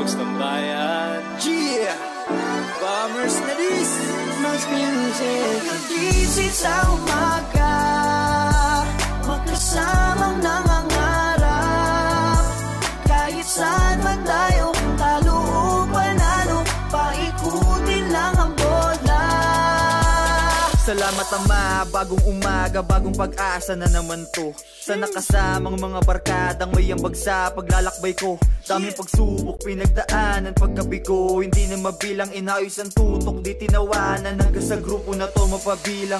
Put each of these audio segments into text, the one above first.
Dogs ng bayan. Yeah! Bombers na dis! Mas music. Nagising sa umaga, magkasamang nangangarap. Kahit saan man tayo, talo o panalo, paikutin lang ang bola. Salamat Ama, bagong umaga, bagong pag-asa na naman to. Sana kasamang mga barkadang may ambag sa paglalakbay ko. Daming pagsubok, pinagdaanan, pagkabigo. Hindi na mabilang, inayos ang tutok, di tinawanan. Hanggang sa grupo na to mapabilang.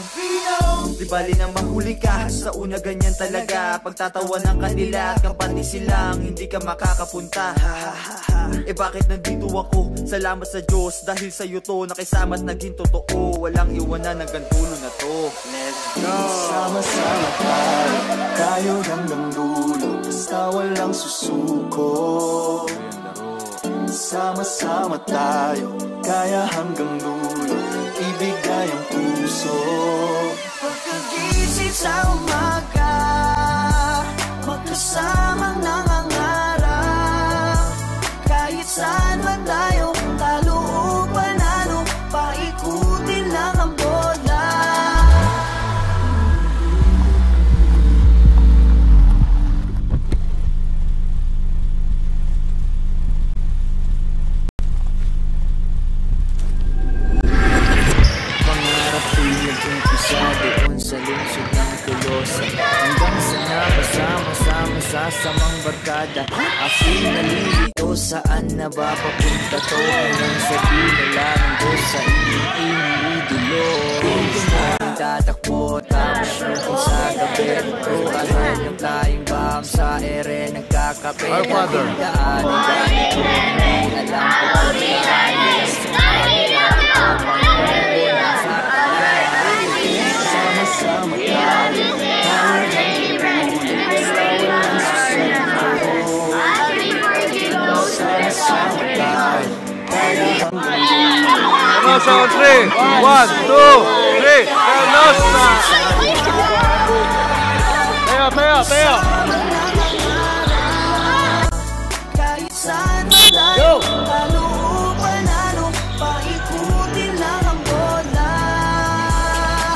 Di bali na mahuli ka, sa una ganyan talaga. Pagtatawa ng kanila, kampante silang hindi ka makakapunta. Eh bakit nandito ako? Salamat sa Diyos, dahil sa'yo to nakisama't naging totoo. Walang iwanan hanggang dulo na to. Let's go! Sama-sama tayo hanggang dulo, basta walang susuko. Sama-sama tayo, kaya hanggang dulo, ibigay ang puso. Pagkagising sa umaga, magkasamang nangangarap. Kahit saan man tayo, talo o panalo, paikutin lang ang bola. Pangarap ko'y nag-umpisa doon sa lungsod ng Tolosa, hanggang sa napasama-sama sa samang barkada. Ako'y nalilito, saan na ba papunta to? Hanggang sa binalangan ko sa iniidolo. Ang tatakbo, tapos shooting sa gabi. Ruahan yung flying bomb sa ere, nagkakape. Our Father, daan ang gamit ko, hindi alam ko kung saan. Sama-sama tayo, sama-sama tayo, kaya hanggang dulo. Sound 3, 1, 2, 3, Tayo! Kahit saan man tayo, talo o panalo, paikutin lang ang bola.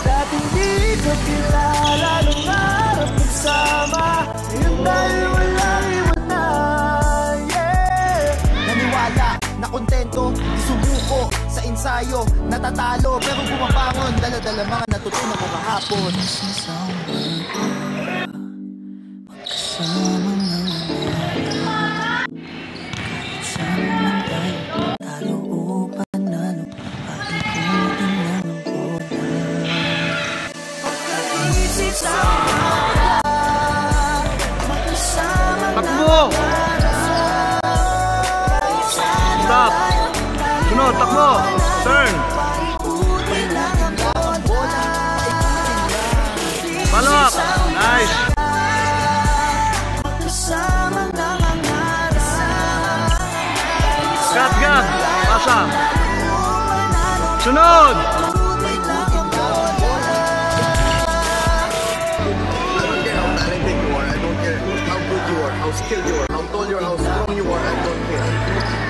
Dating di ko kilala, nung harap nagsama, yung dahil walang iwanan, yeah. Naniwala, na kontento, isubuko sa ensayo, natatalo pero bumabangon, dala-dala mga natutunan ko kahapon. Takbo! Stop! Sunod, takbo! Turn! Follow up! Nice! Gat! Pasa! Sunod! How skilled you are, how tall you are, how strong you are, I don't care.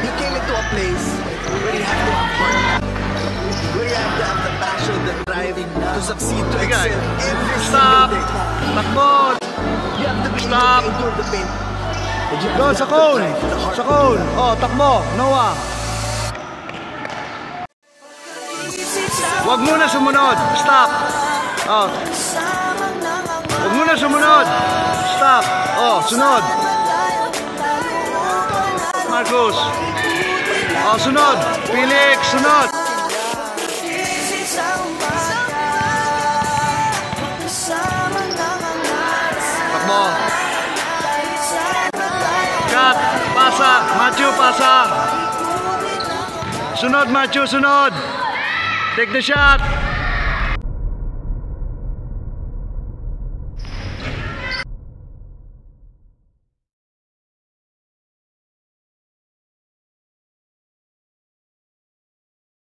You came into a place where you have to have heart, where you have to have the passion, the drive to succeed, to excel every single day. Takbo! You have to be able Stop. to endure the pain. Go sa cone! Sa cone! Oh, takbo! Noah! Huwag muna sumunod! Stop! Oh. Huwag muna sumunod! Stop! Oh, sunod! Marcos! Oh, sunod! Felix, sunod! Takbo! Cut! Pasa! Matthew, pasa! Sunod, Matthew, sunod! Take the shot!